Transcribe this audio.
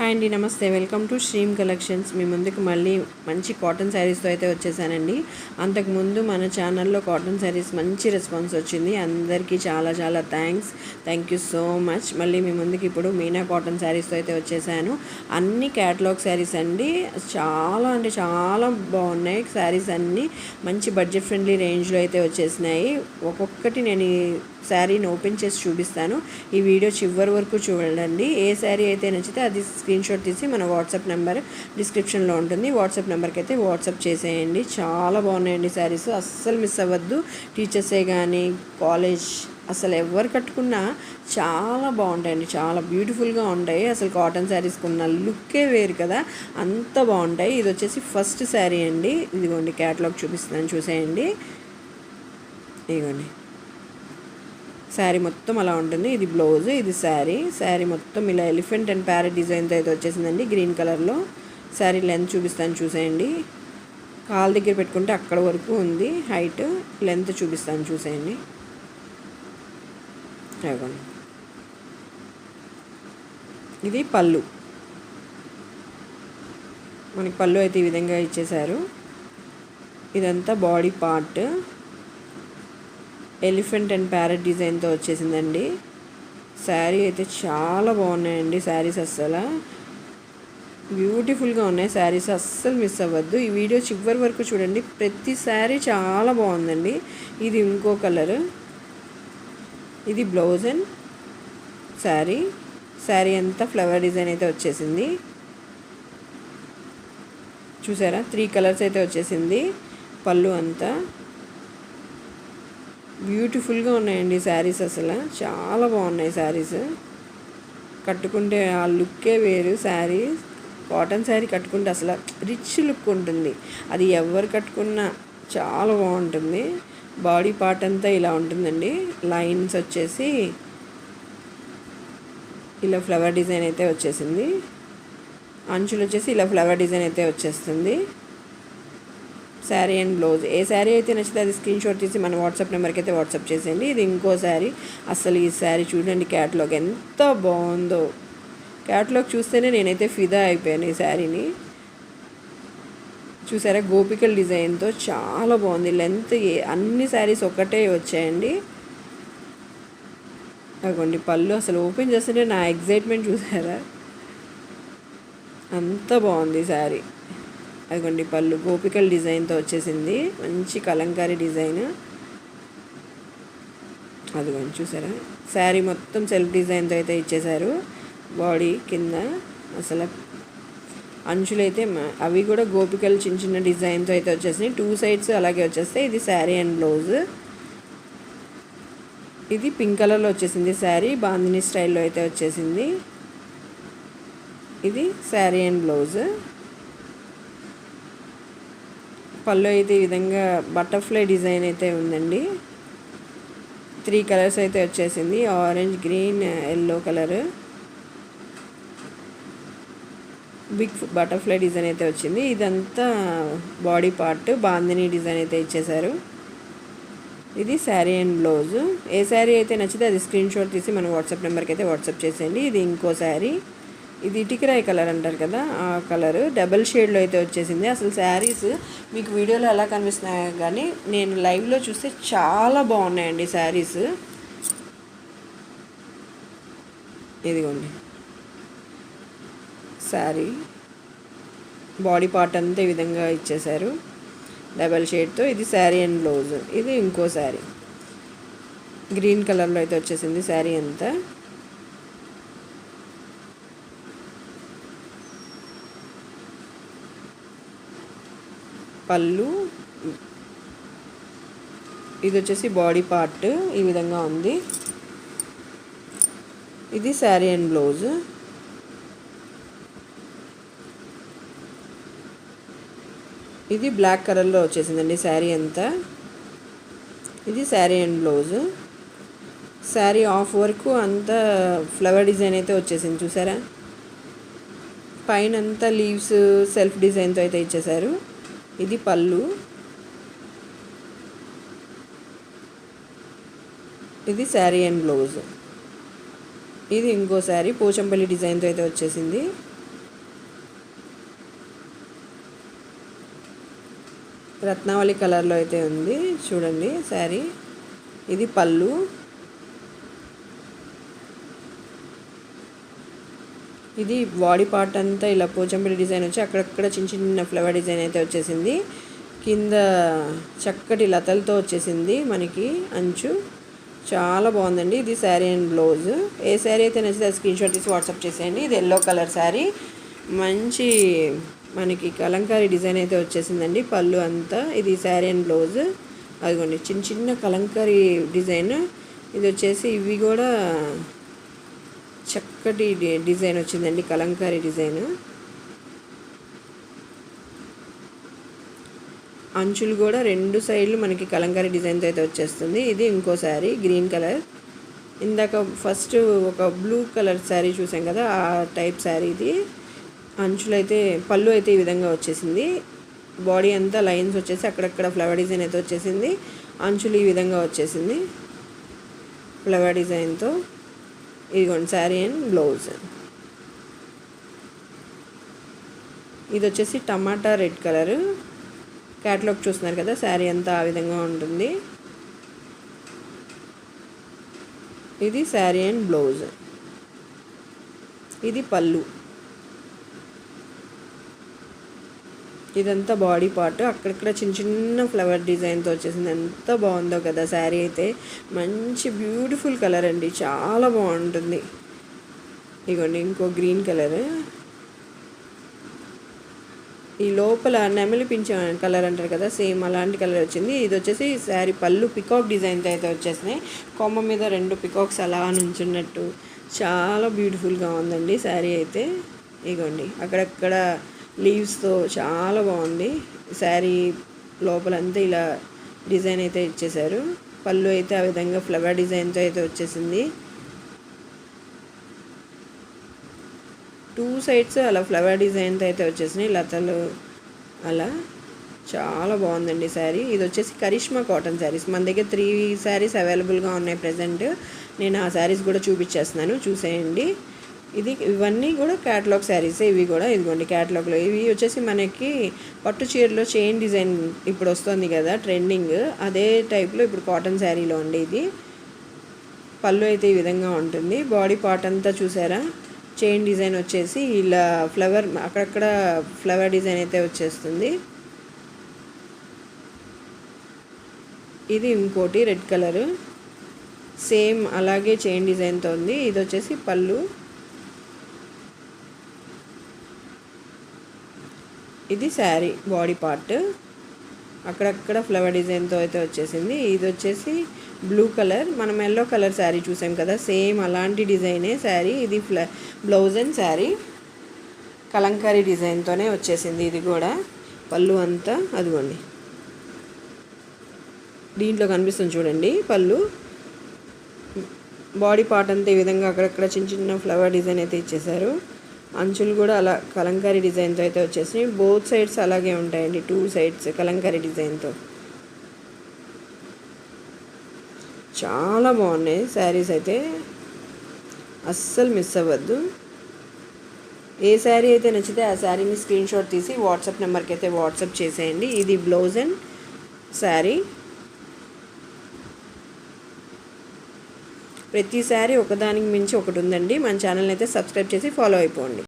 Hi అండి, నమస్తే. Welcome to Shreem collections. మీ ముందుకు మళ్ళీ మంచి కాటన్ శారీస్తో అయితే వచ్చేసానండి. అంతకుముందు మన ఛానల్లో కాటన్ శారీస్ మంచి రెస్పాన్స్ వచ్చింది. అందరికీ చాలా చాలా థ్యాంక్ యూ సో మచ్. మళ్ళీ మీ ముందుకు ఇప్పుడు మీనా కాటన్ శారీస్తో అయితే వచ్చేసాను. అన్ని క్యాటలాగ్ శారీస్ అండి. చాలా అంటే చాలా బాగున్నాయి శారీస్ అన్నీ. మంచి బడ్జెట్ ఫ్రెండ్లీ రేంజ్లో అయితే వచ్చేసినాయి. ఒక్కొక్కటి నేను ఈ శారీని ఓపెన్ చేసి చూపిస్తాను. ఈ వీడియో చివరి వరకు చూడండి. ఏ శారీ అయితే నచ్చితే అది స్క్రీన్ షాట్ తీసి మన వాట్సాప్ నెంబర్ డిస్క్రిప్షన్లో ఉంటుంది. వాట్సాప్ నెంబర్కి అయితే వాట్సాప్ చేసేయండి. చాలా బాగున్నాయండి శారీస్, అస్సలు మిస్ అవ్వద్దు. టీచర్సే కానీ కాలేజ్ అసలు ఎవరు కట్టుకున్నా చాలా బాగుంటాయండి. చాలా బ్యూటిఫుల్గా ఉంటాయి. అసలు కాటన్ శారీస్కి ఉన్న లుక్కే వేరు కదా, అంత బాగుంటాయి. ఇది వచ్చేసి ఫస్ట్ శారీ అండి. ఇదిగోండి క్యాటలాగ్ చూపిస్తున్నాను, చూసేయండి. ఇదిగోండి శారీ మొత్తం అలా ఉంటుంది. ఇది బ్లౌజ్, ఇది శారీ మొత్తం ఇలా ఎలిఫెంట్ అండ్ ప్యారెట్ డిజైన్తో అయితే వచ్చేసిందండి గ్రీన్ కలర్లో. శారీ లెంత్ చూపిస్తాను, చూసేయండి. కాలు దగ్గర పెట్టుకుంటే అక్కడ వరకు ఉంది హైట్. లెంత్ చూపిస్తాను, చూసేయండి. ఇది పళ్ళు. మనకి పళ్ళు అయితే ఈ విధంగా ఇచ్చేశారు. ఇదంతా body part. Elephant and parrot డిజైన్తో వచ్చేసిందండి. శారీ అయితే చాలా బాగున్నాయండి. శారీస్ అస్సలు బ్యూటిఫుల్గా ఉన్నాయి. శారీస్ అస్సలు మిస్ అవ్వద్దు. ఈ వీడియో చివరి వరకు చూడండి. ప్రతి శారీ చాలా బాగుందండి. ఇది ఇంకో కలర్. ఇది బ్లౌజ్ అండ్ శారీ అంతా ఫ్లవర్ డిజైన్ అయితే వచ్చేసింది. చూసారా, 3 కలర్స్ అయితే వచ్చేసింది. పళ్ళు అంతా బ్యూటిఫుల్గా ఉన్నాయండి శారీస్. అసలు చాలా బాగున్నాయి శారీస్. కట్టుకుంటే ఆ లుక్కే వేరు. శారీ కాటన్ శారీ కట్టుకుంటే అసలు రిచ్ లుక్ ఉంటుంది. అది ఎవరు కట్టుకున్నా చాలా బాగుంటుంది. బాడీ పార్ట్ అంతా ఇలా ఉంటుందండి. లైన్స్ వచ్చేసి ఇలా ఫ్లవర్ డిజైన్ అయితే వచ్చేసింది. అంచులు వచ్చేసి ఇలా ఫ్లవర్ డిజైన్ అయితే వచ్చేస్తుంది. Sari and blouse. ఏ శారీ అయితే నచ్చితే అది స్క్రీన్ షాట్ తీసి మన వాట్సాప్ నెంబర్కి అయితే వాట్సాప్ చేసేయండి. ఇది ఇంకో శారీ. అసలు ఈ శారీ చూడండి, క్యాటలాగ్ ఎంత బాగుందో. క్యాటలాగ్ చూస్తేనే నేనైతే ఫిదా అయిపోయాను ఈ శారీని. చూసారా, గోపికల్ డిజైన్తో చాలా బాగుంది. లెంత్ అన్ని శారీస్ ఒకటే వచ్చాయండి. అదిగోండి పళ్ళు. అసలు ఓపెన్ చేస్తుంటే నా ఎగ్జైట్మెంట్ చూసారా, అంత బాగుంది శారీ. అదిగోండి పళ్ళు గోపికల్ డిజైన్తో వచ్చేసింది. మంచి కలంకారీ డిజైన్. అదిగోండి చూసారా, శారీ మొత్తం సెల్ఫ్ డిజైన్తో అయితే ఇచ్చేశారు. బాడీ కింద అసలు అంచులైతే అవి కూడా గోపికలు చిన్న చిన్న డిజైన్తో అయితే వచ్చేసినాయి. 2 సైడ్స్ అలాగే వచ్చేస్తాయి. ఇది శారీ అండ్ బ్లౌజ్. ఇది పింక్ కలర్లో వచ్చేసింది శారీ. బాందిని స్టైల్లో అయితే వచ్చేసింది. ఇది శారీ అండ్ బ్లౌజ్. పళ్ళు అయితే ఈ విధంగా బటర్ఫ్లై డిజైన్ అయితే ఉందండి. 3 కలర్స్ అయితే వచ్చేసింది. Orange, green, yellow colour. Big butterfly design అయితే వచ్చింది. ఇదంతా బాడీ పార్ట్. బాందిని డిజైన్ అయితే ఇచ్చేశారు. ఇది శారీ అండ్ బ్లౌజ్. ఏ శారీ అయితే నచ్చితే అది స్క్రీన్ షాట్ తీసి మన వాట్సాప్ నెంబర్కి అయితే వాట్సాప్ చేసేయండి. ఇది ఇంకో శారీ. ఇది ఇటికరాయి కలర్ అంటారు కదా, ఆ కలర్ డబల్ షేడ్లో అయితే వచ్చేసింది. అసలు శారీస్ మీకు వీడియోలో ఎలా కనిపిస్తున్నాయో కానీ నేను లైవ్లో చూస్తే చాలా బాగున్నాయండి శారీస్. ఇదిగోండి శారీ బాడీ పార్ట్ అంతా ఈ విధంగా ఇచ్చేశారు డబల్ షేడ్తో. ఇది శారీ అండ్ బ్లౌజ్. ఇది ఇంకో శారీ గ్రీన్ కలర్లో అయితే వచ్చేసింది శారీ అంతా. పళ్ళు. ఇది వచ్చేసి బాడీ పార్ట్ ఈ విధంగా ఉంది. ఇది శారీ అండ్ బ్లౌజ్. ఇది బ్లాక్ కలర్లో వచ్చేసిందండి శారీ అంతా. ఇది sari and blouse. Sari of వరకు అంతా ఫ్లవర్ డిజైన్ అయితే వచ్చేసింది. చూసారా, పైన అంతా లీవ్స్ సెల్ఫ్ డిజైన్తో అయితే ఇచ్చేశారు. ఇది పళ్ళు. ఇది శారీ అండ్ బ్లౌజ్. ఇది ఇంకో శారీ పోచంపల్లి డిజైన్తో అయితే వచ్చేసింది. రత్నావళి కలర్లో అయితే ఉంది చూడండి శారీ. ఇది పళ్ళు. ఇది బాడీ పార్ట్ అంతా ఇలా పోచంపల్లి డిజైన్ వచ్చి అక్కడక్కడ చిన్న చిన్న ఫ్లవర్ డిజైన్ అయితే వచ్చేసింది. కింద చక్కటి లతలతో వచ్చేసింది మనకి అంచు. చాలా బాగుందండి. ఇది శారీ అండ్ బ్లౌజ్. ఏ శారీ అయితే నచ్చితే స్క్రీన్ షాట్ తీసి వాట్సాప్ చేసేయండి. ఇది ఎల్లో కలర్ శారీ. మంచి మనకి కలంకారీ డిజైన్ అయితే వచ్చేసిందండి పళ్ళు అంతా. ఇది శారీ అండ్ బ్లౌజ్. అదిగోండి చిన్న చిన్న కలంకారీ డిజైన్. ఇది వచ్చేసి ఇవి కూడా చక్కటి డిజైన్ వచ్చిందండి, కలంకారీ డిజైన్. అంచులు కూడా రెండు సైడ్లు మనకి కలంకారీ డిజైన్తో అయితే వచ్చేస్తుంది. ఇది ఇంకో శారీ గ్రీన్ కలర్. ఇందాక ఫస్ట్ ఒక బ్లూ కలర్ శారీ చూసాం కదా, ఆ టైప్ శారీ ఇది. అంచులు అయితే పళ్ళు అయితే ఈ విధంగా వచ్చేసింది. బాడీ అంతా లైన్స్ వచ్చేసి అక్కడక్కడ ఫ్లవర్ డిజైన్ అయితే వచ్చేసింది. అంచులు ఈ విధంగా వచ్చేసింది ఫ్లవర్ డిజైన్తో. ఇదిగోండి శారీ అండ్ బ్లౌజ్. ఇది వచ్చేసి టమాటా రెడ్ కలర్. క్యాటలాగ్ చూస్తున్నారు కదా, శారీ అంతా ఆ విధంగా ఉంటుంది. ఇది శారీ అండ్ బ్లౌజ్. ఇది పళ్ళు. ఇదంతా బాడీ పార్ట్. అక్కడక్కడ చిన్న చిన్న ఫ్లవర్ డిజైన్తో వచ్చేసింది. ఎంత బాగుందో కదా శారీ అయితే. మంచి బ్యూటిఫుల్ కలర్ అండి, చాలా బాగుంటుంది. ఇగోండి ఇంకో గ్రీన్ కలర్. ఈ లోపల నెమలి పింఛ కలర్ అంటారు కదా, సేమ్ అలాంటి కలర్ వచ్చింది. ఇది వచ్చేసి శారీ పళ్ళు పికాక్ డిజైన్తో అయితే వచ్చేసినాయి. కొమ్మ మీద రెండు పికాక్స్ అలా నుంచున్నట్టు చాలా బ్యూటిఫుల్గా ఉందండి శారీ అయితే. ఇగోండి అక్కడక్కడ లీవ్స్తో చాలా బాగుంది శారీ. లోపలంతా ఇలా డిజైన్ అయితే ఇచ్చేసారు. పళ్ళు అయితే ఆ విధంగా ఫ్లవర్ డిజైన్తో అయితే వచ్చేసింది. టూ సైడ్స్ అలా ఫ్లవర్ డిజైన్తో అయితే వచ్చేసినాయి లతలు అలా. చాలా బాగుందండి శారీ. ఇది వచ్చేసి కరిష్మా కాటన్ శారీస్. మన దగ్గర 3 శారీస్ అవైలబుల్గా ఉన్నాయి ప్రజెంట్. నేను ఆ శారీస్ కూడా చూపించేస్తున్నాను, చూసేయండి. ఇవన్నీ కూడా క్యాటలాగ్ శారీస్. ఇవి కూడా ఇదిగోండి క్యాటలాగ్లో. ఇవి వచ్చేసి మనకి పట్టు చీరలో చైన్ డిజైన్ ఇప్పుడు వస్తుంది కదా ట్రెండింగ్, అదే టైప్లో ఇప్పుడు కాటన్ శారీలో అండి ఇది. పళ్ళు అయితే ఈ విధంగా ఉంటుంది. బాడీ పార్ట్ అంతా చూసారా, చైన్ డిజైన్ వచ్చేసి ఇలా ఫ్లవర్ అక్కడక్కడ ఫ్లవర్ డిజైన్ అయితే వచ్చేస్తుంది. ఇది ఇంకోటి రెడ్ కలరు, సేమ్ అలాగే చైన్ డిజైన్తో ఉంది. ఇది వచ్చేసి పళ్ళు. ఇది శారీ బాడీ పార్ట్. అక్కడక్కడ ఫ్లవర్ డిజైన్తో అయితే వచ్చేసింది. ఇది వచ్చేసి బ్లూ కలర్. మనం ఎల్లో కలర్ శారీ చూసాం కదా, సేమ్ అలాంటి డిజైనే శారీ. ఇది బ్లౌజ్ అండ్ శారీ కలంకారీ డిజైన్తోనే వచ్చేసింది. ఇది కూడా పళ్ళు అంతా అదిగోండి దీంట్లో కనిపిస్తుంది చూడండి పళ్ళు. బాడీ పార్ట్ అంతా ఈ విధంగా అక్కడక్కడ చిన్న చిన్న ఫ్లవర్ డిజైన్ అయితే ఇచ్చేసారు. అంచులు కూడా అలా కలంకారీ డిజైన్తో అయితే వచ్చేసినాయి. బోత్ సైడ్స్ అలాగే ఉంటాయండి, 2 సైడ్స్ కలంకారీ డిజైన్తో. చాలా బాగున్నాయి శారీస్ అయితే, అస్సలు మిస్ అవ్వద్దు. ఏ శారీ అయితే నచ్చితే ఆ శారీని స్క్రీన్ షాట్ తీసి వాట్సాప్ నెంబర్కి అయితే వాట్సాప్ చేసేయండి. ఇది బ్లౌజ్ అండ్ శారీ. ప్రతి శారీ ఒకదానికి మించి ఒకటి ఉందండి. మన ఛానల్ని అయితే సబ్స్క్రైబ్ చేసి ఫాలో అయిపోండి.